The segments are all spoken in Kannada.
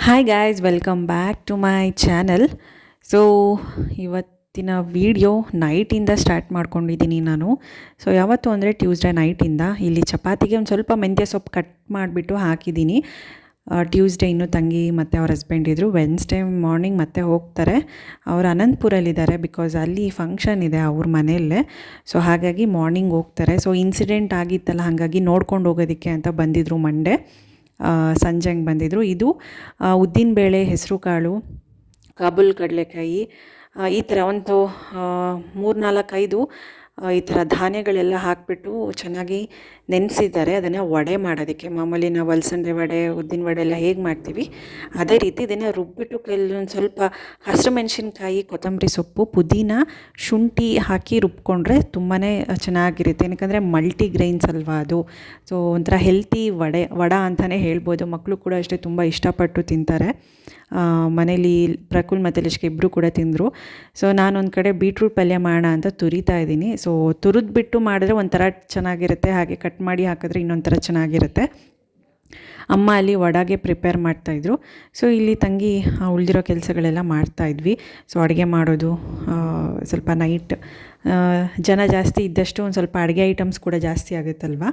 Hi guys, welcome back to my channel. So ಇವತ್ತಿನ ವಿಡಿಯೋ ನೈಟಿಂದ ಸ್ಟಾರ್ಟ್ ಮಾಡ್ಕೊಂಡಿದ್ದೀನಿ ನಾನು. ಸೊ ಯಾವತ್ತು ಅಂದರೆ ಟ್ಯೂಸ್ಡೇ ನೈಟಿಂದ ಇಲ್ಲಿ ಚಪಾತಿಗೆ ಒಂದು ಸ್ವಲ್ಪ ಮೆಂತ್ಯ ಸೊಪ್ಪು ಕಟ್ ಮಾಡಿಬಿಟ್ಟು ಹಾಕಿದ್ದೀನಿ. ಟ್ಯೂಸ್ಡೇ ಇನ್ನೂ ತಂಗಿ ಮತ್ತು ಅವ್ರ ಹಸ್ಬೆಂಡ್ ಇದ್ದರು. ವೆನ್ಸ್ಡೇ ಮಾರ್ನಿಂಗ್ ಮತ್ತೆ ಹೋಗ್ತಾರೆ. ಅವರು ಅನಂತಪುರಲ್ಲಿದ್ದಾರೆ, ಬಿಕಾಸ್ ಅಲ್ಲಿ ಫಂಕ್ಷನ್ ಇದೆ ಅವ್ರ ಮನೆಯಲ್ಲೇ. ಸೊ ಹಾಗಾಗಿ ಮಾರ್ನಿಂಗ್ ಹೋಗ್ತಾರೆ. ಸೊ ಇನ್ಸಿಡೆಂಟ್ ಆಗಿತ್ತಲ್ಲ, ಹಾಗಾಗಿ ನೋಡ್ಕೊಂಡು ಹೋಗೋದಕ್ಕೆ ಅಂತ ಬಂದಿದ್ದರು ಮಂಡೇ ಸಂಜೆ ಹಂಗೆ ಬಂದಿದ್ದರು. ಇದು ಉದ್ದಿನಬೇಳೆ, ಹೆಸರು ಕಾಳು, ಕಾಬೂಲ್ ಕಡಲೆಕಾಯಿ, ಈ ಥರ ಒಂದು 3-4-5 ಈ ಥರ ಧಾನ್ಯಗಳೆಲ್ಲ ಹಾಕಿಬಿಟ್ಟು ಚೆನ್ನಾಗಿ ನೆನೆಸಿದ್ದಾರೆ. ಅದನ್ನು ವಡೆ ಮಾಡೋದಕ್ಕೆ, ಮಾಮೂಲಿ ನಾವು ಅಲಸಂದೆ ವಡೆ, ಉದ್ದಿನ ವಡೆ ಎಲ್ಲ ಹೇಗೆ ಮಾಡ್ತೀವಿ ಅದೇ ರೀತಿ ಇದನ್ನು ರುಬ್ಬಿಟ್ಟು ಕೆಲವೊಂದು ಸ್ವಲ್ಪ ಹಸಿರು ಮೆಣಸಿನ್ಕಾಯಿ, ಕೊತ್ತಂಬರಿ ಸೊಪ್ಪು, ಪುದೀನ, ಶುಂಠಿ ಹಾಕಿ ರುಬ್ಕೊಂಡ್ರೆ ತುಂಬಾ ಚೆನ್ನಾಗಿರುತ್ತೆ. ಏನಕ್ಕೆ ಮಲ್ಟಿ ಗ್ರೈನ್ಸ್ ಅಲ್ವಾ ಅದು. ಸೊ ಒಂಥರ ಹೆಲ್ತಿ ವಡ ಅಂತಲೇ ಹೇಳ್ಬೋದು. ಮಕ್ಕಳು ಕೂಡ ಅಷ್ಟೇ ತುಂಬ ಇಷ್ಟಪಟ್ಟು ತಿಂತಾರೆ. ಮನೇಲಿ ಪ್ರಕುಲ್ ಮತ್ತು ಲಿಷ್ಕ ಇಬ್ಬರು ಕೂಡ ತಿಂದರು. ಸೊ ನಾನೊಂದು ಕಡೆ ಬೀಟ್ರೂಟ್ ಪಲ್ಯ ಮಾಡೋಣ ಅಂತ ತುರಿತಾ ಇದ್ದೀನಿ. ಸೊ ತುರಿದ್ಬಿಟ್ಟು ಮಾಡಿದ್ರೆ ಒಂಥರ ಚೆನ್ನಾಗಿರುತ್ತೆ, ಹಾಗೆ ಕಟ್ ಮಾಡಿ ಹಾಕಿದ್ರೆ ಇನ್ನೊಂಥರ ಚೆನ್ನಾಗಿರುತ್ತೆ. ಅಮ್ಮ ಅಲ್ಲಿ ವಡೆಗೆ ಪ್ರಿಪೇರ್ ಮಾಡ್ತಾಯಿದ್ರು. ಸೊ ಇಲ್ಲಿ ತಂಗಿ ಉಳಿದಿರೋ ಕೆಲಸಗಳೆಲ್ಲ ಮಾಡ್ತಾಯಿದ್ವಿ. ಸೊ ಅಡುಗೆ ಮಾಡೋದು ಸ್ವಲ್ಪ ನೈಟ್ ಜನ ಜಾಸ್ತಿ ಇದ್ದಷ್ಟು ಒಂದು ಸ್ವಲ್ಪ ಅಡುಗೆ ಐಟಮ್ಸ್ ಕೂಡ ಜಾಸ್ತಿ ಆಗುತ್ತಲ್ವ.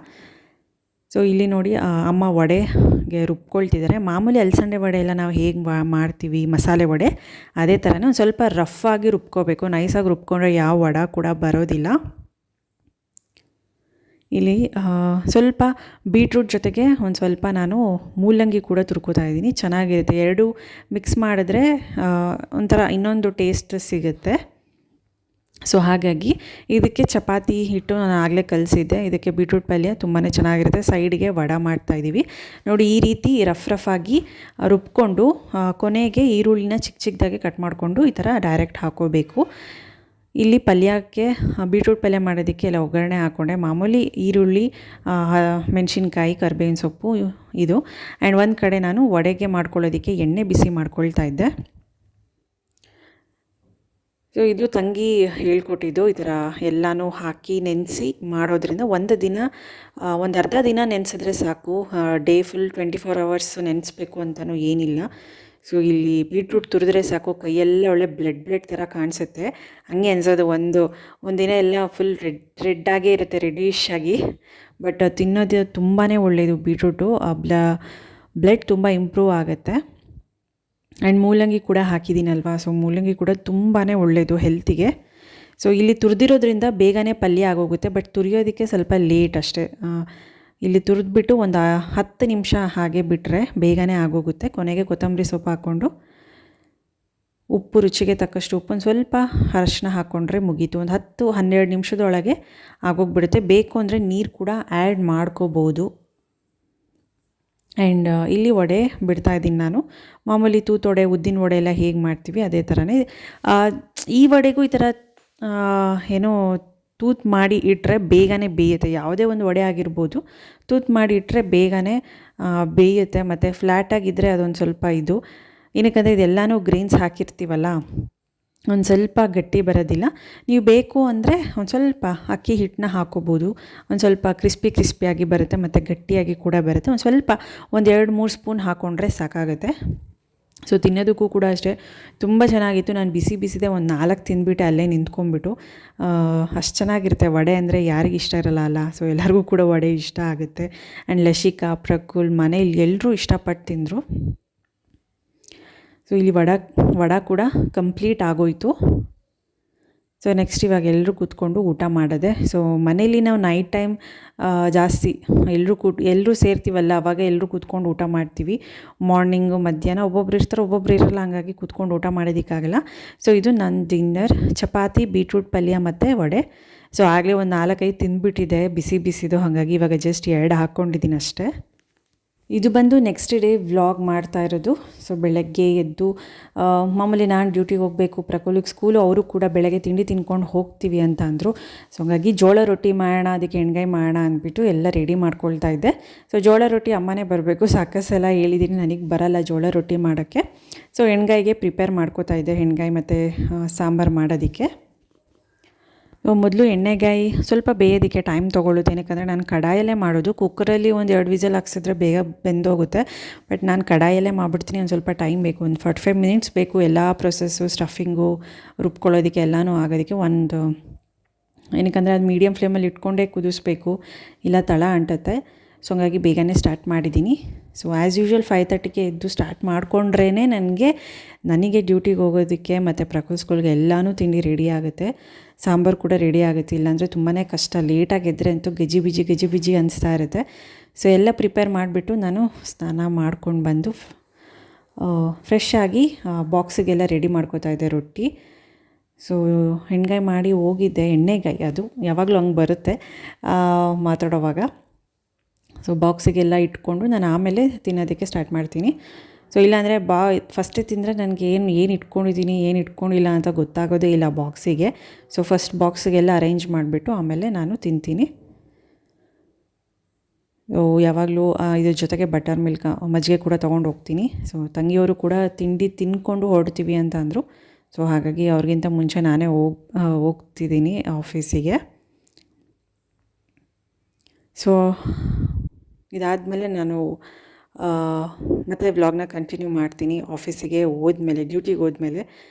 ಸೊ ಇಲ್ಲಿ ನೋಡಿ ಅಮ್ಮ ವಡೆಗೆ ರುಬ್ಕೊಳ್ತಿದ್ದಾರೆ. ಮಾಮೂಲಿ ಅಲಸಂದೆ ವಡೆ ಎಲ್ಲ ನಾವು ಹೇಗೆ ಮಾಡ್ತೀವಿ ಮಸಾಲೆ ವಡೆ, ಅದೇ ಥರನೇ ಒಂದು ಸ್ವಲ್ಪ ರಫ್ ಆಗಿ ರುಬ್ಕೋಬೇಕು. ನೈಸಾಗಿ ರುಬ್ಕೊಂಡ್ರೆ ಯಾವ ವಡೆ ಕೂಡ ಬರೋದಿಲ್ಲ. ಇಲ್ಲಿ ಸ್ವಲ್ಪ ಬೀಟ್ರೂಟ್ ಜೊತೆಗೆ ಒಂದು ಸ್ವಲ್ಪ ನಾನು ಮೂಲಂಗಿ ಕೂಡ ತುರ್ಕೋತಾ ಇದ್ದೀನಿ. ಚೆನ್ನಾಗಿರುತ್ತೆ. ಎರಡು ಮಿಕ್ಸ್ ಮಾಡಿದ್ರೆ ಒಂಥರ ಇನ್ನೊಂದು ಟೇಸ್ಟ್ ಸಿಗುತ್ತೆ. ಸೊ ಹಾಗಾಗಿ ಇದಕ್ಕೆ ಚಪಾತಿ ಹಿಟ್ಟು ನಾನು ಆಗಲೇ ಕಲಿಸಿದ್ದೆ. ಇದಕ್ಕೆ ಬೀಟ್ರೂಟ್ ಪಲ್ಯ ತುಂಬಾ ಚೆನ್ನಾಗಿರುತ್ತೆ. ಸೈಡಿಗೆ ವಡೆ ಮಾಡ್ತಾಯಿದ್ದೀವಿ ನೋಡಿ. ಈ ರೀತಿ ರಫ್ ಆಗಿ ರುಬ್ಕೊಂಡು ಕೊನೆಗೆ ಈರುಳ್ಳಿನ ಚಿಕ್ಕ ಚಿಕ್ಕದಾಗಿ ಕಟ್ ಮಾಡಿಕೊಂಡು ಈ ಥರ ಡೈರೆಕ್ಟ್ ಹಾಕೋಬೇಕು. ಇಲ್ಲಿ ಪಲ್ಯಕ್ಕೆ ಬೀಟ್ರೂಟ್ ಪಲ್ಯ ಮಾಡೋದಕ್ಕೆ ಎಲ್ಲ ಒಗ್ಗರಣೆ ಹಾಕ್ಕೊಂಡೆ. ಮಾಮೂಲಿ ಈರುಳ್ಳಿ, ಮೆಣಸಿನ್ಕಾಯಿ, ಕರಿಬೇವಿನ ಸೊಪ್ಪು ಇದು. ಆ್ಯಂಡ್ ಒಂದು ಕಡೆ ನಾನು ವಡೆಗೆ ಮಾಡ್ಕೊಳ್ಳೋದಕ್ಕೆ ಎಣ್ಣೆ ಬಿಸಿ ಮಾಡ್ಕೊಳ್ತಾ ಇದ್ದೆ. ಸೊ ಇದು ತಂಗಿ ಹೇಳ್ಕೊಟ್ಟಿದ್ದು. ಈ ಥರ ಎಲ್ಲನೂ ಹಾಕಿ ನೆನೆಸಿ ಮಾಡೋದ್ರಿಂದ ಒಂದು ಅರ್ಧ ದಿನ ನೆನೆಸಿದ್ರೆ ಸಾಕು. ಡೇ ಫುಲ್ 24 hours ನೆನೆಸ್ಬೇಕು ಅಂತಲೂ ಏನಿಲ್ಲ. ಸೊ ಇಲ್ಲಿ ಬೀಟ್ರೂಟ್ ತುರಿದ್ರೆ ಸಾಕು, ಕೈಯೆಲ್ಲ ಒಳ್ಳೆ ಬ್ಲಡ್ ಥರ ಕಾಣಿಸುತ್ತೆ. ಹಂಗೆ ಅನ್ಸೋದು ಒಂದಿನ ಎಲ್ಲ ಫುಲ್ ರೆಡ್ಡಾಗೇ ಇರುತ್ತೆ, ರೆಡ್ಡಿಶ್ ಆಗಿ. ಬಟ್ ತಿನ್ನೋದು ತುಂಬಾ ಒಳ್ಳೆಯದು ಬೀಟ್ರೂಟು. ಬ್ಲಡ್ ತುಂಬ ಇಂಪ್ರೂವ್ ಆಗುತ್ತೆ. ಆ್ಯಂಡ್ ಮೂಲಂಗಿ ಕೂಡ ಹಾಕಿದ್ದೀನಲ್ವ, ಸೊ ಮೂಲಂಗಿ ಕೂಡ ತುಂಬಾ ಒಳ್ಳೆಯದು ಹೆಲ್ತಿಗೆ. ಸೊ ಇಲ್ಲಿ ತುರಿದಿರೋದ್ರಿಂದ ಬೇಗನೆ ಪಲ್ಯ ಆಗೋಗುತ್ತೆ, ಬಟ್ ತುರಿಯೋದಕ್ಕೆ ಸ್ವಲ್ಪ ಲೇಟ್ ಅಷ್ಟೇ. ಇಲ್ಲಿ ತುರಿದ್ಬಿಟ್ಟು ಒಂದು 10 ನಿಮಿಷ ಹಾಗೆ ಬಿಟ್ಟರೆ ಬೇಗನೆ ಆಗೋಗುತ್ತೆ. ಕೊನೆಗೆ ಕೊತ್ತಂಬರಿ ಸೊಪ್ಪು ಹಾಕ್ಕೊಂಡು ಉಪ್ಪು, ರುಚಿಗೆ ತಕ್ಕಷ್ಟು ಉಪ್ಪು, ಒಂದು ಸ್ವಲ್ಪ ಅರಶಿನ ಹಾಕ್ಕೊಂಡ್ರೆ ಮುಗೀತು. ಒಂದು 10-12 ನಿಮಿಷದೊಳಗೆ ಆಗೋಗ್ಬಿಡುತ್ತೆ. ಬೇಕು ಅಂದರೆ ನೀರು ಕೂಡ ಆ್ಯಡ್ ಮಾಡ್ಕೋಬೋದು. ಆ್ಯಂಡ್ ಇಲ್ಲಿ ವಡೆ ಬಿಡ್ತಾಯಿದ್ದೀನಿ ನಾನು. ಮಾಮೂಲಿ ತೂತೊಡೆ, ಉದ್ದಿನ ವಡೆ ಎಲ್ಲ ಹೇಗೆ ಮಾಡ್ತೀವಿ ಅದೇ ಥರನೇ ಈ ವಡೆಗೂ ಈ ಥರ ಏನೋ ತೂತು ಮಾಡಿ ಇಟ್ಟರೆ ಬೇಗನೆ ಬೇಯುತ್ತೆ. ಯಾವುದೇ ಒಂದು ವಡೆ ಆಗಿರ್ಬೋದು, ತೂತು ಮಾಡಿ ಇಟ್ಟರೆ ಬೇಗನೆ ಬೇಯುತ್ತೆ. ಮತ್ತು ಫ್ಲ್ಯಾಟಾಗಿದ್ದರೆ ಅದೊಂದು ಸ್ವಲ್ಪ ಏನಕ್ಕಂದರೆ ಇದೆಲ್ಲನೂ ಗ್ರೈನ್ಸ್ ಹಾಕಿರ್ತೀವಲ್ಲ, ಒಂದು ಸ್ವಲ್ಪ ಗಟ್ಟಿ ಬರೋದಿಲ್ಲ. ನೀವು ಬೇಕು ಅಂದರೆ ಒಂದು ಸ್ವಲ್ಪ ಅಕ್ಕಿ ಹಿಟ್ಟನ್ನ ಹಾಕೋಬೋದು. ಒಂದು ಸ್ವಲ್ಪ ಕ್ರಿಸ್ಪಿಯಾಗಿ ಬರುತ್ತೆ ಮತ್ತು ಗಟ್ಟಿಯಾಗಿ ಕೂಡ ಬರುತ್ತೆ. ಒಂದು ಸ್ವಲ್ಪ 1-2-3 ಸ್ಪೂನ್ ಹಾಕ್ಕೊಂಡ್ರೆ ಸಾಕಾಗುತ್ತೆ. ಸೊ ತಿನ್ನೋದಕ್ಕೂ ಕೂಡ ಅಷ್ಟೇ ತುಂಬ ಚೆನ್ನಾಗಿತ್ತು. ನಾನು ಬಿಸಿದೇ ಒಂದು 4 ತಿಂದುಬಿಟ್ಟೆ ಅಲ್ಲೇ ನಿಂತ್ಕೊಂಡ್ಬಿಟ್ಟು. ಅಷ್ಟು ಚೆನ್ನಾಗಿರುತ್ತೆ. ವಡೆ ಅಂದರೆ ಯಾರಿಗೆ ಇಷ್ಟ ಇರಲ್ಲ ಅಲ್ಲ. ಸೊ ಎಲ್ಲರಿಗೂ ಕೂಡ ವಡೆ ಇಷ್ಟ ಆಗುತ್ತೆ. ಆ್ಯಂಡ್ ಲಶಿಕಾ, ಪ್ರಕುಲ್ ಮನೇಲಿ ಎಲ್ಲರೂ ಇಷ್ಟಪಟ್ಟು ತಿಂದರು. ಸೊ ಇಲ್ಲಿ ವಡೆ ಕೂಡ ಕಂಪ್ಲೀಟ್ ಆಗೋಯಿತು. ಸೊ ನೆಕ್ಸ್ಟ್ ಇವಾಗ ಎಲ್ಲರೂ ಕೂತ್ಕೊಂಡು ಊಟ ಮಾಡೋದೆ. ಸೊ ಮನೇಲಿ ನಾವು ನೈಟ್ ಟೈಮ್ ಜಾಸ್ತಿ ಎಲ್ಲರೂ ಸೇರ್ತೀವಲ್ಲ, ಅವಾಗ ಎಲ್ಲರೂ ಕೂತ್ಕೊಂಡು ಊಟ ಮಾಡ್ತೀವಿ. ಮಾರ್ನಿಂಗು, ಮಧ್ಯಾಹ್ನ ಒಬ್ಬೊಬ್ರು ಇರ್ತಾರೆ, ಒಬ್ಬೊಬ್ರು ಇರಲ್ಲ. ಹಂಗಾಗಿ ಕೂತ್ಕೊಂಡು ಊಟ ಮಾಡೋದಕ್ಕಾಗಲ್ಲ. ಸೊ ಇದು ನನ್ನ ಡಿನ್ನರ್. ಚಪಾತಿ, ಬೀಟ್ರೂಟ್ ಪಲ್ಯ ಮತ್ತು ವಡೆ. ಸೊ ಆಗಲೇ ಒಂದು 4-5 ತಿಂದುಬಿಟ್ಟಿದೆ ಬಿಸಿದು. ಹಾಗಾಗಿ ಇವಾಗ ಜಸ್ಟ್ 2 ಹಾಕ್ಕೊಂಡಿದ್ದೀನಿ ಅಷ್ಟೇ. ಇದು ಬಂದು ನೆಕ್ಸ್ಟ್ ಡೇ ವ್ಲಾಗ್ ಮಾಡ್ತಾ ಇರೋದು. ಸೊ ಬೆಳಗ್ಗೆ ಎದ್ದು ಮಾಮೂಲಿ ನಾನು ಡ್ಯೂಟಿಗೆ ಹೋಗಬೇಕು, ಪ್ರಕುಲಿಗೆ ಸ್ಕೂಲು, ಅವರು ಕೂಡ ಬೆಳಗ್ಗೆ ತಿಂಡಿ ತಿನ್ಕೊಂಡು ಹೋಗ್ತೀವಿ ಅಂತ ಅಂದರು. ಸೊ ಹಾಗಾಗಿ ಜೋಳ ರೊಟ್ಟಿ ಮಾಡೋಣ, ಅದಕ್ಕೆ ಎಣ್ಗಾಯಿ ಮಾಡೋಣ ಅಂದ್ಬಿಟ್ಟು ಎಲ್ಲ ರೆಡಿ ಮಾಡ್ಕೊಳ್ತಾ ಇದ್ದೆ. ಸೊ ಜೋಳ ರೊಟ್ಟಿ ಅಮ್ಮನೇ ಬರಬೇಕು, ಸಾಕಷ್ಟೆಲ್ಲ ಹೇಳಿದ್ದೀನಿ, ನನಗೆ ಬರಲ್ಲ ಜೋಳ ರೊಟ್ಟಿ ಮಾಡೋಕ್ಕೆ. ಸೊ ಎಣ್ಗಾಯಿಗೆ ಪ್ರಿಪೇರ್ ಮಾಡ್ಕೋತಾ ಇದ್ದೆ, ಎಣ್ಗಾಯಿ ಮತ್ತು ಸಾಂಬಾರು ಮಾಡೋದಕ್ಕೆ. ಮೊದಲು ಎಣ್ಣೆಗಾಯಿ ಸ್ವಲ್ಪ ಬೇಯೋದಕ್ಕೆ ಟೈಮ್ ತೊಗೊಳುತ್ತೆ, ಯಾಕಂದರೆ ನಾನು ಕಡಾಯಲ್ಲೇ ಮಾಡೋದು. ಕುಕ್ಕರಲ್ಲಿ ಒಂದು 2 ವಿಸಲ್ ಹಾಕ್ಸಿದ್ರೆ ಬೇಗ ಬೆಂದೋಗುತ್ತೆ. ಬಟ್ ನಾನು ಕಡಾಯಲ್ಲೇ ಮಾಡಿಬಿಡ್ತೀನಿ. ಒಂದು ಸ್ವಲ್ಪ ಟೈಮ್ ಬೇಕು, ಒಂದು 45 ಮಿನಿಟ್ಸ್ ಬೇಕು ಎಲ್ಲ ಪ್ರೊಸೆಸ್ಸು, ಸ್ಟಫಿಂಗು ರುಬ್ಕೊಳ್ಳೋದಕ್ಕೆ ಎಲ್ಲನೂ ಆಗೋದಕ್ಕೆ. ಏನಕ್ಕಂದರೆ ಅದು ಮೀಡಿಯಮ್ ಫ್ಲೇಮಲ್ಲಿ ಇಟ್ಕೊಂಡೇ ಕುದಿಸ್ಬೇಕು, ಇಲ್ಲ ತಳ ಅಂಟುತ್ತೆ. ಸೊ ಹಂಗಾಗಿ ಬೇಗನೆ ಸ್ಟಾರ್ಟ್ ಮಾಡಿದ್ದೀನಿ. ಸೊ ಆ್ಯಸ್ ಯೂಶ್ವಲ್ 5:30ಗೆ ಎದ್ದು ಸ್ಟಾರ್ಟ್ ಮಾಡಿಕೊಂಡ್ರೇ ನನಗೆ ಡ್ಯೂಟಿಗೆ ಹೋಗೋದಕ್ಕೆ ಮತ್ತು ಪ್ರಕೃಲ್ ಸ್ಕೂಲ್ಗೆ ಎಲ್ಲನೂ ತಿಂಡಿ ರೆಡಿ ಆಗುತ್ತೆ. ಸಾಂಬಾರು ಕೂಡ ರೆಡಿ ಆಗುತ್ತೆ. ಇಲ್ಲಾಂದರೆ ತುಂಬಾ ಕಷ್ಟ. ಲೇಟಾಗಿ ಎದ್ದರೆ ಅಂತೂ ಗಜಿ ಅನಿಸ್ತಾ ಇರುತ್ತೆ. ಸೊ ಎಲ್ಲ ಪ್ರಿಪೇರ್ ಮಾಡಿಬಿಟ್ಟು ನಾನು ಸ್ನಾನ ಮಾಡ್ಕೊಂಡು ಬಂದು ಫ್ರೆಶ್ ಆಗಿ ಬಾಕ್ಸಿಗೆಲ್ಲ ರೆಡಿ ಮಾಡ್ಕೋತಾ ಇದ್ದೆ ರೊಟ್ಟಿ. ಸೊ ಎಣ್ಣೆಗಾಯಿ ಮಾಡಿ ಹೋಗಿದ್ದೆ. ಎಣ್ಣೆಗಾಯಿ ಅದು ಯಾವಾಗಲೂ ಹಂಗೆ ಬರುತ್ತೆ ಮಾತಾಡೋವಾಗ. ಸೊ ಬಾಕ್ಸಿಗೆಲ್ಲ ಇಟ್ಕೊಂಡು ನಾನು ಆಮೇಲೆ ತಿನ್ನೋದಕ್ಕೆ ಸ್ಟಾರ್ಟ್ ಮಾಡ್ತೀನಿ. ಸೊ ಇಲ್ಲಾಂದರೆ ಫಸ್ಟೇ ತಿಂದರೆ ನನಗೆ ಏನು ಇಟ್ಕೊಂಡಿದ್ದೀನಿ ಏನು ಇಟ್ಕೊಂಡಿಲ್ಲ ಅಂತ ಗೊತ್ತಾಗೋದೇ ಇಲ್ಲ ಬಾಕ್ಸಿಗೆ. ಸೊ ಫಸ್ಟ್ ಬಾಕ್ಸಿಗೆಲ್ಲ ಅರೇಂಜ್ ಮಾಡಿಬಿಟ್ಟು ಆಮೇಲೆ ನಾನು ತಿಂತೀನಿ. ಯಾವಾಗಲೂ ಇದ್ರ ಜೊತೆಗೆ ಬಟರ್ ಮಿಲ್ಕ್ ಮಜ್ಜಿಗೆ ಕೂಡ ತೊಗೊಂಡು ಹೋಗ್ತೀನಿ. ಸೊ ತಂಗಿಯವರು ಕೂಡ ತಿಂಡಿ ತಿಂದ್ಕೊಂಡು ಹೊರಡ್ತೀವಿ ಅಂತ ಅಂದರು. ಸೊ ಹಾಗಾಗಿ ಅವ್ರಿಗಿಂತ ಮುಂಚೆ ನಾನೇ ಹೋಗ್ತಿದ್ದೀನಿ ಆಫೀಸಿಗೆ. ಸೊ ಇದಾದಮೇಲೆ ನಾನು ಮತ್ತು ವ್ಲಾಗ್ನ ಕಂಟಿನ್ಯೂ ಮಾಡ್ತೀನಿ ಆಫೀಸಿಗೆ ಹೋದ್ಮೇಲೆ, ಡ್ಯೂಟಿಗೆ ಹೋದ್ಮೇಲೆ.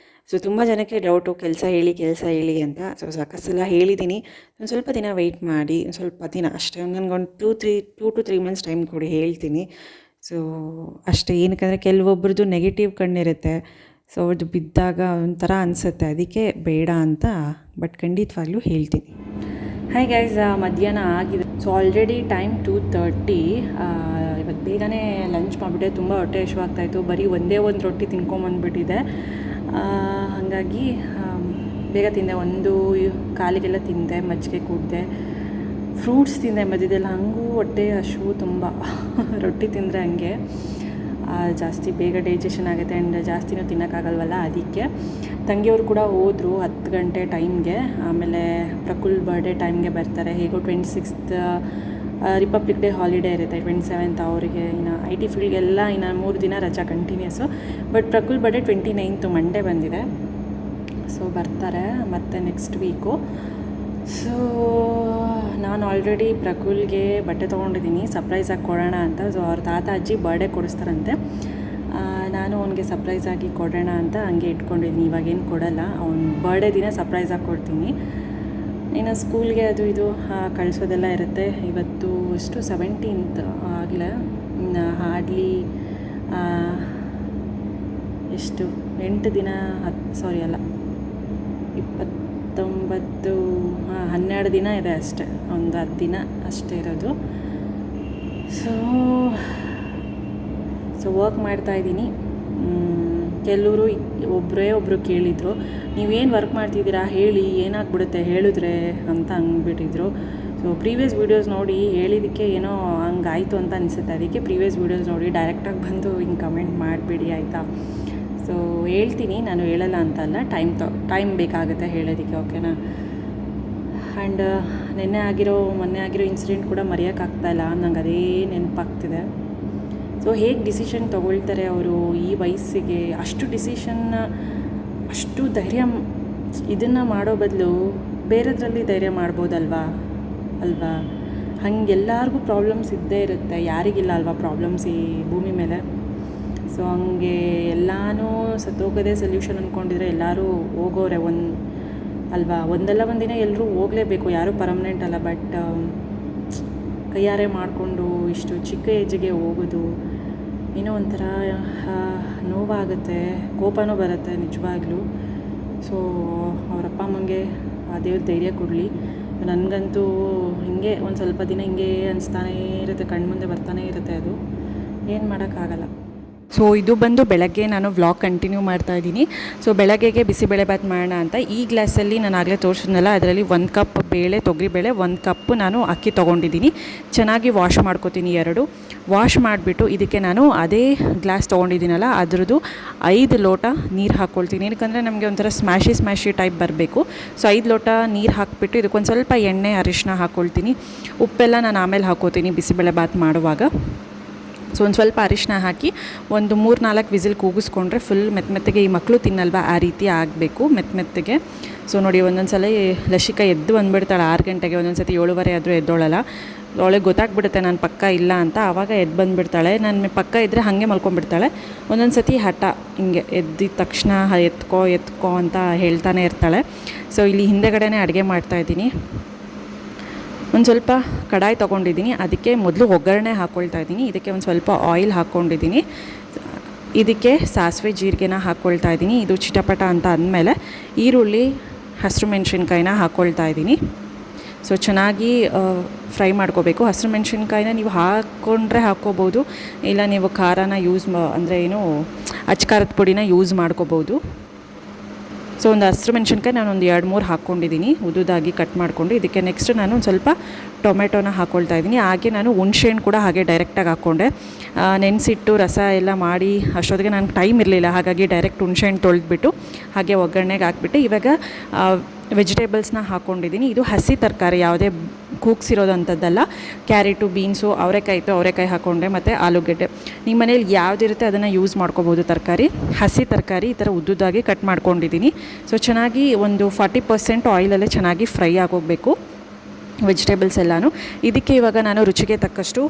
ಸೊ ತುಂಬ ಜನಕ್ಕೆ ಡೌಟು ಕೆಲಸ ಹೇಳಿ ಅಂತ. ಸೊ ಸಾಕಷ್ಟು ಸಲ ಹೇಳಿದ್ದೀನಿ. ಒಂದು ಸ್ವಲ್ಪ ದಿನ ವೆಯ್ಟ್ ಮಾಡಿ, ಸ್ವಲ್ಪ ದಿನ ಅಷ್ಟೇ, ನನಗೊಂದು 2 to 3 ಮಂತ್ಸ್ ಟೈಮ್ ಕೊಡಿ, ಹೇಳ್ತೀನಿ. ಸೊ ಅಷ್ಟೇ. ಏನಕ್ಕಂದರೆ ಕೆಲವೊಬ್ರದ್ದು ನೆಗೆಟಿವ್ ಕಣ್ಣಿರುತ್ತೆ. ಸೊ ಅವ್ರದ್ದು ಬಿದ್ದಾಗ ಒಂಥರ ಅನಿಸುತ್ತೆ, ಅದಕ್ಕೆ ಬೇಡ ಅಂತ. ಬಟ್ ಖಂಡಿತವಾಗ್ಲೂ ಹೇಳ್ತೀನಿ. ಹಾಯ್ ಗೈಸ್, ಮಧ್ಯಾಹ್ನ ಆಗಿದೆ. So already time 2:30. ಇವತ್ತು ಬೇಗನೆ ಲಂಚ್ ಮಾಡಿಬಿಟ್ಟೆ. ತುಂಬ ಹೊಟ್ಟೆ ಹಸಿವಾಗ್ತಾಯಿತ್ತು. ಬರೀ ಒಂದೇ ಒಂದು ರೊಟ್ಟಿ ತಿನ್ಕೊಂಬಂದ್ಬಿಟ್ಟಿದೆ. ಹಾಗಾಗಿ ಬೇಗ ತಿಂದೆ. 1:15 ತಿಂದೆ, ಮಜ್ಜಿಗೆ ಕುಡಿದೆ, ಫ್ರೂಟ್ಸ್ ತಿಂದೆ ಮಧ್ಯದಲ್ಲಿ. ಹಾಗೂ ಹೊಟ್ಟೆ ಹಸಿವು ತುಂಬ. ರೊಟ್ಟಿ ತಿಂದರೆ ಹಂಗೆ ಜಾಸ್ತಿ ಬೇಗ ಡೈಜೆಷನ್ ಆಗುತ್ತೆ ಆ್ಯಂಡ್ ಜಾಸ್ತಿನೂ ತಿನ್ನೋಕ್ಕಾಗಲ್ವಲ್ಲ, ಅದಕ್ಕೆ. ತಂಗಿಯವರು ಕೂಡ ಹೋದರು 10 ಗಂಟೆ ಟೈಮ್ಗೆ. ಆಮೇಲೆ ಪ್ರಕುಲ್ ಬರ್ಡೇ ಟೈಮ್ಗೆ ಬರ್ತಾರೆ. ಹೇಗೋ 26th ರಿಪಬ್ಲಿಕ್ ಡೇ ಹಾಲಿಡೇ ಇರುತ್ತೆ, 27th ಅವರಿಗೆ. ಇನ್ನು IT ಫೀಲ್ಡ್ಗೆಲ್ಲ ಇನ್ನು 3 ದಿನ ರಜಾ continuous. But Prakul birthday 29th Monday ಬಂದಿದೆ. ಸೊ ಬರ್ತಾರೆ ಮತ್ತೆ ನೆಕ್ಸ್ಟ್ ವೀಕು. ಸೊ ನಾನು ಆಲ್ರೆಡಿ ಪ್ರಕುಲ್ಗೆ ಬಟ್ಟೆ ತೊಗೊಂಡಿದ್ದೀನಿ, ಸರ್ಪ್ರೈಸಾಗಿ ಕೊಡೋಣ ಅಂತ. ಸೊ ಅವ್ರ ತಾತ ಅಜ್ಜಿ ಬರ್ಡೇ ಕೊಡಿಸ್ತಾರಂತೆ. ನಾನು ಅವನಿಗೆ ಸರ್ಪ್ರೈಸಾಗಿ ಕೊಡೋಣ ಅಂತ ಹಂಗೆ ಇಟ್ಕೊಂಡಿದ್ದೀನಿ. ಇವಾಗೇನು ಕೊಡೋಲ್ಲ, ಅವ್ನ ಬರ್ಡೇ ದಿನ ಸರ್ಪ್ರೈಸಾಗಿ ಕೊಡ್ತೀನಿ. ಇನ್ನು ಸ್ಕೂಲ್ಗೆ ಅದು ಇದು ಕಳಿಸೋದೆಲ್ಲ ಇರುತ್ತೆ. ಇವತ್ತು 17th ಆಗಲೇ. ಹಾರ್ಡ್ಲಿ 8 ದಿನ 12 ದಿನ ಇದೆ ಅಷ್ಟೇ. ಒಂದು 10 ದಿನ ಅಷ್ಟೇ ಇರೋದು. ಸೊ ವರ್ಕ್ ಮಾಡ್ತಾಯಿದ್ದೀನಿ. ಕೆಲವರು ಒಬ್ಬರು ಕೇಳಿದರು, ನೀವೇನು ವರ್ಕ್ ಮಾಡ್ತಿದ್ದೀರಾ ಹೇಳಿ, ಏನಾಗ್ಬಿಡುತ್ತೆ ಹೇಳಿದ್ರೆ ಅಂತ ಅಂದ್ಬಿಟ್ಟಿದ್ರು. ಸೊ ಪ್ರೀವಿಯಸ್ ವೀಡಿಯೋಸ್ ನೋಡಿ ಹೇಳಿದ್ದಕ್ಕೆ ಏನೋ ಹಂಗಾಯಿತು ಅಂತ ಅನಿಸುತ್ತೆ. ಅದಕ್ಕೆ ಪ್ರೀವಿಯಸ್ ವೀಡಿಯೋಸ್ ನೋಡಿ ಡೈರೆಕ್ಟಾಗಿ ಬಂದು ಹಿಂಗೆ ಕಮೆಂಟ್ ಮಾಡಿಬಿಡಿ, ಆಯಿತಾ? ಸೊ ಹೇಳ್ತೀನಿ, ನಾನು ಹೇಳಲ್ಲ ಅಂತಲ್ಲ, ಟೈಮ್ ಬೇಕಾಗುತ್ತೆ ಹೇಳೋದಕ್ಕೆ, ಓಕೆನಾ? ಆ್ಯಂಡ್ ಮೊನ್ನೆ ಆಗಿರೋ ಇನ್ಸಿಡೆಂಟ್ ಕೂಡ ಮರೆಯೋಕ್ಕಾಗ್ತಾಯಿಲ್ಲ. ನಂಗೆ ಅದೇ ನೆನಪಾಗ್ತಿದೆ. ಸೊ ಹೇಗೆ ಡಿಸಿಷನ್ ತೊಗೊಳ್ತಾರೆ ಅವರು ಈ ವಯಸ್ಸಿಗೆ. ಅಷ್ಟು ಧೈರ್ಯ ಇದನ್ನು ಮಾಡೋ ಬದಲು ಬೇರೆದ್ರಲ್ಲಿ ಧೈರ್ಯ ಮಾಡ್ಬೋದಲ್ವಾ? ಹಂಗೆಲ್ಲರಿಗೂ ಪ್ರಾಬ್ಲಮ್ಸ್ ಇದ್ದೇ ಇರುತ್ತೆ. ಯಾರಿಗಿಲ್ಲ ಅಲ್ವಾ ಪ್ರಾಬ್ಲಮ್ಸ್ ಈ ಭೂಮಿ ಮೇಲೆ? ಸೊ ಹಂಗೆ ಎಲ್ಲನೂ ಸತ್ತೋಗೋದೇ ಸೊಲ್ಯೂಷನ್ ಅಂದ್ಕೊಂಡಿದ್ರೆ ಎಲ್ಲರೂ ಹೋಗೋರೆ ಒಂದಲ್ಲ ಒಂದಿನ ಎಲ್ಲರೂ ಹೋಗಲೇಬೇಕು, ಯಾರೂ ಪರ್ಮನೆಂಟ್ ಅಲ್ಲ. ಬಟ್ ಕೈಯಾರೆ ಮಾಡಿಕೊಂಡು ಇಷ್ಟು ಚಿಕ್ಕ ಏಜಿಗೆ ಹೋಗೋದು ಏನೋ ಒಂಥರ ನೋವಾಗುತ್ತೆ, ಕೋಪನೂ ಬರುತ್ತೆ ನಿಜವಾಗ್ಲೂ. ಸೊ ಅವರಪ್ಪ ಅಮ್ಮಂಗೆ ಆ ದೇವ್ರ ಧೈರ್ಯ ಕೊಡಲಿ. ನನಗಂತೂ ಹಿಂಗೆ ಒಂದು ಸ್ವಲ್ಪ ದಿನ ಹಿಂಗೆ ಅನಿಸ್ತಾನೇ ಇರುತ್ತೆ, ಕಣ್ಮುಂದೆ ಬರ್ತಾನೆ ಇರುತ್ತೆ. ಅದು ಏನು ಮಾಡೋಕ್ಕಾಗಲ್ಲ. ಸೊ ಇದು ಬಂದು ಬೆಳಗ್ಗೆ ನಾನು ವ್ಲಾಗ್ ಕಂಟಿನ್ಯೂ ಮಾಡ್ತಾಯಿದ್ದೀನಿ. ಸೊ ಬೆಳಗ್ಗೆಗೆ ಬಿಸಿಬೇಳೆಭಾತ್ ಮಾಡೋಣ ಅಂತ ಈ ಗ್ಲಾಸಲ್ಲಿ ನಾನು ಆಗಲೇ ತೋರಿಸಿದ್ನಲ್ಲ, ಅದರಲ್ಲಿ 1 ಕಪ್ ತೊಗರಿಬೇಳೆ, 1 ಕಪ್ ನಾನು ಅಕ್ಕಿ ತೊಗೊಂಡಿದ್ದೀನಿ. ಚೆನ್ನಾಗಿ ವಾಶ್ ಮಾಡ್ಕೋತೀನಿ. 2 ವಾಶ್ ಮಾಡಿಬಿಟ್ಟು ಇದಕ್ಕೆ ನಾನು ಅದೇ ಗ್ಲಾಸ್ ತೊಗೊಂಡಿದ್ದೀನಲ್ಲ ಅದರದ್ದು 5 ಲೋಟ ನೀರು ಹಾಕ್ಕೊಳ್ತೀನಿ. ಏನಕ್ಕಂದರೆ ನಮಗೆ ಒಂಥರ ಸ್ಮ್ಯಾಶಿ ಟೈಪ್ ಬರಬೇಕು. ಸೊ 5 ಲೋಟ ನೀರು ಹಾಕಿಬಿಟ್ಟು ಇದಕ್ಕೊಂದು ಸ್ವಲ್ಪ ಎಣ್ಣೆ ಅರಿಶಿನ ಹಾಕ್ಕೊಳ್ತೀನಿ. ಉಪ್ಪೆಲ್ಲ ನಾನು ಆಮೇಲೆ ಹಾಕ್ಕೋತೀನಿ ಬಿಸಿಬೇಳೆಭಾತ್ ಮಾಡುವಾಗ. ಸೊ ಒಂದು ಸ್ವಲ್ಪ ಅರಿಶಿನ ಹಾಕಿ ಒಂದು 3-4 ವಿಸಿಲ್ ಕೂಗಿಸ್ಕೊಂಡ್ರೆ ಫುಲ್ ಮೆತ್ತಗೆ ಈ ಮಕ್ಕಳು ತಿನ್ನಲ್ವಾ ಆ ರೀತಿ ಆಗಬೇಕು ಮೆತ್ತಗೆ. ಸೊ ನೋಡಿ ಒಂದೊಂದು ಸಲ ಲಶಿಕಾ ಎದ್ದು ಬಂದುಬಿಡ್ತಾಳೆ 6 ಗಂಟೆಗೆ, ಒಂದೊಂದು ಸತಿ 7:15 ಆದರೂ ಎದ್ದೋಳಲ್ಲ. ಅವಳಿಗೆ ಗೊತ್ತಾಗ್ಬಿಡುತ್ತೆ ನಾನು ಪಕ್ಕ ಇಲ್ಲ ಅಂತ, ಆವಾಗ ಎದ್ದು ಬಂದುಬಿಡ್ತಾಳೆ. ನನ್ನ ಪಕ್ಕ ಇದ್ದರೆ ಹಾಗೆ ಮಲ್ಕೊಂಡ್ಬಿಡ್ತಾಳೆ. ಒಂದೊಂದು ಸತಿ ಹಠ ಹಿಂಗೆ ಎದ್ದಿದ ತಕ್ಷಣ ಎತ್ಕೋ ಅಂತ ಹೇಳ್ತಾನೆ ಇರ್ತಾಳೆ. ಸೊ ಇಲ್ಲಿ ಹಿಂದೆಗಡೆನೇ ಅಡುಗೆ ಮಾಡ್ತಾಯಿದ್ದೀನಿ. ಒಂದು ಸ್ವಲ್ಪ ಕಡಾಯಿ ತೊಗೊಂಡಿದ್ದೀನಿ, ಅದಕ್ಕೆ ಮೊದಲು ಒಗ್ಗರಣೆ ಹಾಕ್ಕೊಳ್ತಾ ಇದ್ದೀನಿ. ಇದಕ್ಕೆ ಒಂದು ಸ್ವಲ್ಪ ಆಯಿಲ್ ಹಾಕ್ಕೊಂಡಿದ್ದೀನಿ. ಇದಕ್ಕೆ ಸಾಸಿವೆ ಜೀರಿಗೆನ ಹಾಕ್ಕೊಳ್ತಾ ಇದ್ದೀನಿ. ಇದು ಚಿಟಪಟ ಅಂತ ಅಂದಮೇಲೆ ಈರುಳ್ಳಿ ಹಸಿರು ಮೆಣಸಿನ್ಕಾಯಿನ ಹಾಕ್ಕೊಳ್ತಾ ಇದ್ದೀನಿ. ಸೊ ಚೆನ್ನಾಗಿ ಫ್ರೈ ಮಾಡ್ಕೋಬೇಕು. ಹಸಿರು ಮೆಣಸಿನ್ಕಾಯಿನ ನೀವು ಹಾಕ್ಕೊಂಡ್ರೆ ಹಾಕ್ಕೋಬೋದು, ಇಲ್ಲ ನೀವು ಖಾರನ ಅಂದರೆ ಅಚ್ಕಾರದ ಪುಡಿನ ಯೂಸ್ ಮಾಡ್ಕೋಬೋದು. ಸೊ ಒಂದು ಹಸಿರು ಮೆಣಸಿನ್ಕಾಯಿ ನಾನು ಒಂದು 2-3 ಹಾಕ್ಕೊಂಡಿದ್ದೀನಿ, ಉದ್ದುದಾಗಿ ಕಟ್ ಮಾಡಿಕೊಂಡು. ಇದಕ್ಕೆ ನೆಕ್ಸ್ಟ್ ನಾನು ಒಂದು ಸ್ವಲ್ಪ ಟೊಮೆಟೊನ ಹಾಕ್ಕೊಳ್ತಾ ಇದ್ದೀನಿ. ಹಾಗೆ ನಾನು ಹುಣಸೆಹಣ್ಣು ಕೂಡ ಹಾಗೆ ಡೈರೆಕ್ಟಾಗಿ ಹಾಕ್ಕೊಂಡೆ. ನೆನೆಸಿಟ್ಟು ರಸ ಎಲ್ಲ ಮಾಡಿ ಅಷ್ಟೊತ್ತಿಗೆ ನನಗೆ ಟೈಮ್ ಇರಲಿಲ್ಲ, ಹಾಗಾಗಿ ಡೈರೆಕ್ಟ್ ಹುಣಸೆಹಣ್ಣು ತೊಳೆದ್ಬಿಟ್ಟು ಹಾಗೆ ಒಗ್ಗರಣೆಗೆ ಹಾಕ್ಬಿಟ್ಟು ಇವಾಗ ವೆಜಿಟೇಬಲ್ಸ್ನ ಹಾಕ್ಕೊಂಡಿದ್ದೀನಿ. ಇದು ಹಸಿ ತರಕಾರಿ, ಯಾವುದೇ ಕೂಗ್ಸಿರೋದಂಥದ್ದಲ್ಲ. ಕ್ಯಾರೆಟು, ಬೀನ್ಸು, ಅವರೆಕಾಯಿ ಹಾಕ್ಕೊಂಡೆ, ಮತ್ತು ಆಲೂಗಡ್ಡೆ. ನಿಮ್ಮ ಮನೇಲಿ ಯಾವುದಿರುತ್ತೆ ಅದನ್ನು ಯೂಸ್ ಮಾಡ್ಕೋಬೋದು ತರಕಾರಿ. ಹಸಿ ತರಕಾರಿ ಈ ಥರ ಉದ್ದುದಾಗಿ ಕಟ್ ಮಾಡ್ಕೊಂಡಿದ್ದೀನಿ. ಸೊ ಚೆನ್ನಾಗಿ ಒಂದು 40% ಆಯಿಲಲ್ಲೇ ಚೆನ್ನಾಗಿ ಫ್ರೈ ಆಗೋಗಬೇಕು ವೆಜಿಟೇಬಲ್ಸ್ ಎಲ್ಲನೂ. ಇದಕ್ಕೆ ಇವಾಗ ನಾನು ರುಚಿಗೆ ತಕ್ಕಷ್ಟು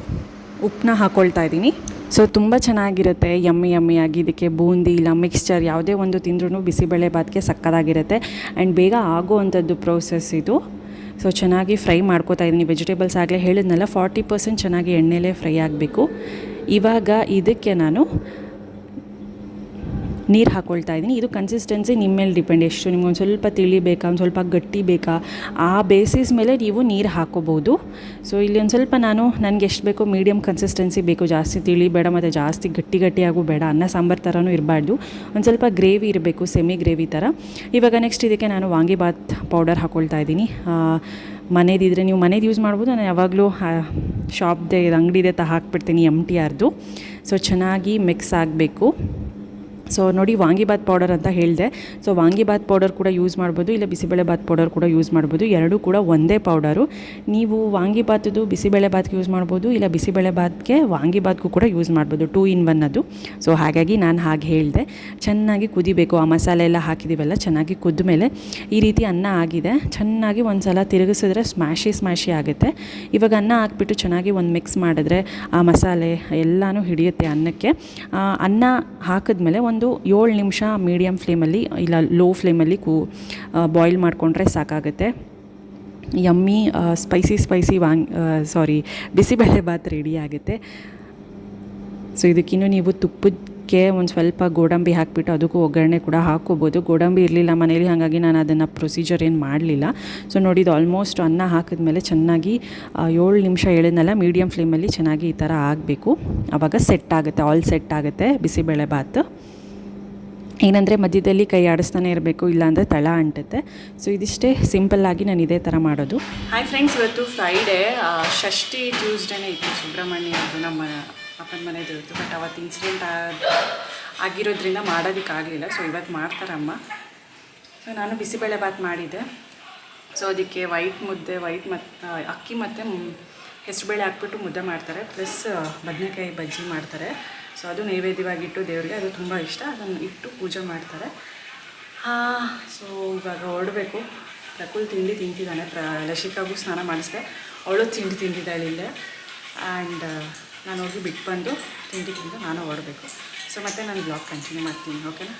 ಉಪ್ಪನ್ನ ಹಾಕ್ಕೊಳ್ತಾ ಇದ್ದೀನಿ. ಸೊ ತುಂಬ ಚೆನ್ನಾಗಿರುತ್ತೆ, ಯಮ್ಮಿಯಾಗಿ. ಇದಕ್ಕೆ ಬೂಂದಿ ಇಲ್ಲ ಮಿಕ್ಸ್ಚರ್ ಯಾವುದೇ ಒಂದು ತಿಂದ್ರೂ ಬಿಸಿಬೇಳೆ ಬಾತ್ಗೆ ಸಕ್ಕತ್ತಾಗಿರುತ್ತೆ. ಆ್ಯಂಡ್ ಬೇಗ ಆಗೋವಂಥದ್ದು ಪ್ರೋಸೆಸ್ ಇದು. ಸೊ ಚೆನ್ನಾಗಿ ಫ್ರೈ ಮಾಡ್ಕೋತಾ ಇದ್ದೀನಿ. ವೆಜಿಟೇಬಲ್ಸ್ ಆಗಲೇ ಹೇಳಿದ್ನಲ್ಲ 40% ಚೆನ್ನಾಗಿ ಎಣ್ಣೆಲೇ ಫ್ರೈ ಆಗಬೇಕು. ಇವಾಗ ಇದಕ್ಕೆ ನಾನು ನೀರು ಹಾಕ್ಕೊಳ್ತಾ ಇದ್ದೀನಿ. ಇದು ಕನ್ಸಿಸ್ಟೆನ್ಸಿ ನಿಮ್ಮ ಮೇಲೆ ಡಿಪೆಂಡ್, ಎಷ್ಟು ನಿಮ್ಗೊಂದು ಸ್ವಲ್ಪ ತಿಳಿ ಬೇಕಾ, ಒಂದು ಸ್ವಲ್ಪ ಗಟ್ಟಿ ಬೇಕಾ, ಆ ಬೇಸಿಸ್ ಮೇಲೆ ನೀವು ನೀರು ಹಾಕ್ಕೋಬೋದು. ಸೊ ಇಲ್ಲಿ ಒಂದು ಸ್ವಲ್ಪ ನನಗೆ ಎಷ್ಟು ಬೇಕೋ ಮೀಡಿಯಮ್ ಕನ್ಸಿಸ್ಟೆನ್ಸಿ ಬೇಕು, ಜಾಸ್ತಿ ತಿಳಿ ಬೇಡ ಮತ್ತು ಜಾಸ್ತಿ ಗಟ್ಟಿಯಾಗೂ ಬೇಡ, ಅನ್ನ ಸಾಂಬಾರು ಥರನೂ ಇರಬಾರ್ದು, ಒಂದು ಸ್ವಲ್ಪ ಗ್ರೇವಿ ಇರಬೇಕು, ಸೆಮಿ ಗ್ರೇವಿ ಥರ. ಇವಾಗ ನೆಕ್ಸ್ಟ್ ಇದಕ್ಕೆ ನಾನು ವಾಂಗಿಬಾತ್ ಪೌಡರ್ ಹಾಕ್ಕೊಳ್ತಾ ಇದ್ದೀನಿ. ಮನೇದಿದ್ದರೆ ನೀವು ಮನೇದು ಯೂಸ್ ಮಾಡ್ಬೋದು, ನಾನು ಯಾವಾಗಲೂ ಶಾಪ್ದೇ ಅಂಗಡಿದೆ ಹಾಕ್ಬಿಡ್ತೀನಿ MTRದು. ಸೊ ಚೆನ್ನಾಗಿ ಮಿಕ್ಸ್ ಆಗಬೇಕು. ಸೊ ನೋಡಿ ವಾಂಗಿಬಾತ್ ಪೌಡರ್ ಅಂತ ಹೇಳಿದೆ. ಸೊ ವಾಂಗಿಬಾತ್ ಪೌಡರ್ ಕೂಡ ಯೂಸ್ ಮಾಡ್ಬೋದು, ಇಲ್ಲ ಬಿಸಿಬೇಳೆಬಾತ್ ಪೌಡರ್ ಕೂಡ ಯೂಸ್ ಮಾಡ್ಬೋದು. ಎರಡೂ ಕೂಡ ಒಂದೇ ಪೌಡರು. ನೀವು ವಾಂಗಿಬಾತದ್ದು ಬಿಸಿಬೇಳೆಬಾತ್ಗೆ ಯೂಸ್ ಮಾಡ್ಬೋದು, ಇಲ್ಲ ಬಿಸಿಬೇಳೆಬಾತ್ಗೆ ವಾಂಗಿಬಾತ್ಗೂ ಕೂಡ ಯೂಸ್ ಮಾಡ್ಬೋದು. 2 in 1 ಅದು. ಸೊ ಹಾಗಾಗಿ ನಾನು ಹಾಗೆ ಹೇಳಿದೆ. ಚೆನ್ನಾಗಿ ಕುದಿಬೇಕು, ಆ ಮಸಾಲೆ ಎಲ್ಲ ಹಾಕಿದ್ದೀವಲ್ಲ, ಚೆನ್ನಾಗಿ ಕುದ್ದ ಮೇಲೆ ಈ ರೀತಿ ಅನ್ನ ಆಗಿದೆ. ಚೆನ್ನಾಗಿ ಒಂದು ಸಲ ತಿರುಗಿಸಿದ್ರೆ ಸ್ಮ್ಯಾಶಿ ಆಗುತ್ತೆ. ಇವಾಗ ಅನ್ನ ಹಾಕ್ಬಿಟ್ಟು ಚೆನ್ನಾಗಿ ಒಂದು ಮಿಕ್ಸ್ ಮಾಡಿದ್ರೆ ಆ ಮಸಾಲೆ ಎಲ್ಲನೂ ಹಿಡಿಯುತ್ತೆ ಅನ್ನಕ್ಕೆ. ಅನ್ನ ಹಾಕಿದ್ಮೇಲೆ ಒಂದು 7 ನಿಮಿಷ ಮೀಡಿಯಮ್ ಫ್ಲೇಮಲ್ಲಿ ಇಲ್ಲ ಲೋ ಫ್ಲೇಮಲ್ಲಿ ಬಾಯ್ಲ್ ಮಾಡಿಕೊಂಡ್ರೆ ಸಾಕಾಗುತ್ತೆ. ಯಮ್ಮಿ ಸ್ಪೈಸಿ ಬಿಸಿಬೇಳೆಬಾತ್ ರೆಡಿ ಆಗುತ್ತೆ. ಸೊ ಇದಕ್ಕಿನ್ನೂ ನೀವು ತುಪ್ಪಕ್ಕೆ ಒಂದು ಸ್ವಲ್ಪ ಗೋಡಂಬಿ ಹಾಕಿಬಿಟ್ಟು ಅದಕ್ಕೂ ಒಗ್ಗರಣೆ ಕೂಡ ಹಾಕ್ಕೋಬೋದು. ಗೋಡಂಬಿ ಇರಲಿಲ್ಲ ಮನೇಲಿ, ಹಾಗಾಗಿ ನಾನು ಅದನ್ನು ಪ್ರೊಸೀಜರ್ ಏನು ಮಾಡಲಿಲ್ಲ. ಸೊ ನೋಡಿ, ಇದು ಆಲ್ಮೋಸ್ಟ್ ಅನ್ನ ಹಾಕಿದ್ಮೇಲೆ ಚೆನ್ನಾಗಿ 7 ನಿಮಿಷ ಹೇಳಿದ್ನಲ್ಲ ಮೀಡಿಯಮ್ ಫ್ಲೇಮಲ್ಲಿ ಚೆನ್ನಾಗಿ ಈ ಥರ ಆಗಬೇಕು. ಆವಾಗ ಆಲ್ ಸೆಟ್ ಆಗುತ್ತೆ ಬಿಸಿಬೇಳೆಬಾತ್. ಏನಂದರೆ ಮಧ್ಯದಲ್ಲಿ ಕೈ ಆಡಿಸ್ತಾನೆ ಇರಬೇಕು, ಇಲ್ಲಾಂದರೆ ತಳ ಅಂಟುತ್ತೆ. ಸೊ ಇದಿಷ್ಟೇ ಸಿಂಪಲ್ಲಾಗಿ ನಾನು ಇದೇ ಥರ ಮಾಡೋದು. ಹಾಯ್ ಫ್ರೆಂಡ್ಸ್, ಇವತ್ತು ಫ್ರೈಡೇ, ಷಷ್ಠಿ ಟ್ಯೂಸ್ಡೇನೇ ಇತ್ತು. ಸುಬ್ರಹ್ಮಣ್ಯ ಅದು ನಮ್ಮ ಅಪ್ಪನ ಮನೆದು ಇತ್ತು. ಬಟ್ ಅವತ್ತು ಇನ್ಸಿಡೆಂಟ್ ಆಗಿರೋದ್ರಿಂದ ಮಾಡೋದಕ್ಕಾಗಲಿಲ್ಲ. ಸೊ ಇವತ್ತು ಮಾಡ್ತಾರೆ ಅಮ್ಮ. ಸೊ ನಾನು ಬಿಸಿಬೇಳೆಬಾತ್ ಮಾಡಿದ್ದೆ. ಸೊ ಅದಕ್ಕೆ ವೈಟ್ ಮತ್ತು ಅಕ್ಕಿ ಮತ್ತು ಹೆಸರುಬೇಳೆ ಹಾಕ್ಬಿಟ್ಟು ಮುದ್ದೆ ಮಾಡ್ತಾರೆ, ಪ್ಲಸ್ ಬದನೆಕಾಯಿ ಬಜ್ಜಿ ಮಾಡ್ತಾರೆ. ಸೊ ಅದು ನೈವೇದ್ಯವಾಗಿಟ್ಟು ದೇವರಿಗೆ ಅದು ತುಂಬ ಇಷ್ಟ, ಅದನ್ನು ಇಟ್ಟು ಪೂಜೆ ಮಾಡ್ತಾರೆ. ಸೊ ಇವಾಗ ಹೊರಡಬೇಕು. ಪ್ರಕುಲ್ ತಿಂಡಿ ತಿಂತಿದ್ದಾನೆ, ಲಶಿಕಾಗೂ ಸ್ನಾನ ಮಾಡಿಸಿದೆ, ಅವಳು ತಿಂದಿದ್ದಾಳೆ ಇಲ್ಲೇ. ಆ್ಯಂಡ್ ನಾನು ಹೋಗಿ ಬಿಟ್ಟು ಬಂದು ತಿಂಡಿ ತಿಂದು ನಾನು ಹೊರಡಬೇಕು. ಸೊ ಮತ್ತೆ ನಾನು ಬ್ಲಾಗ್ ಕಂಟಿನ್ಯೂ ಮಾಡ್ತೀನಿ, ಓಕೆನಾ?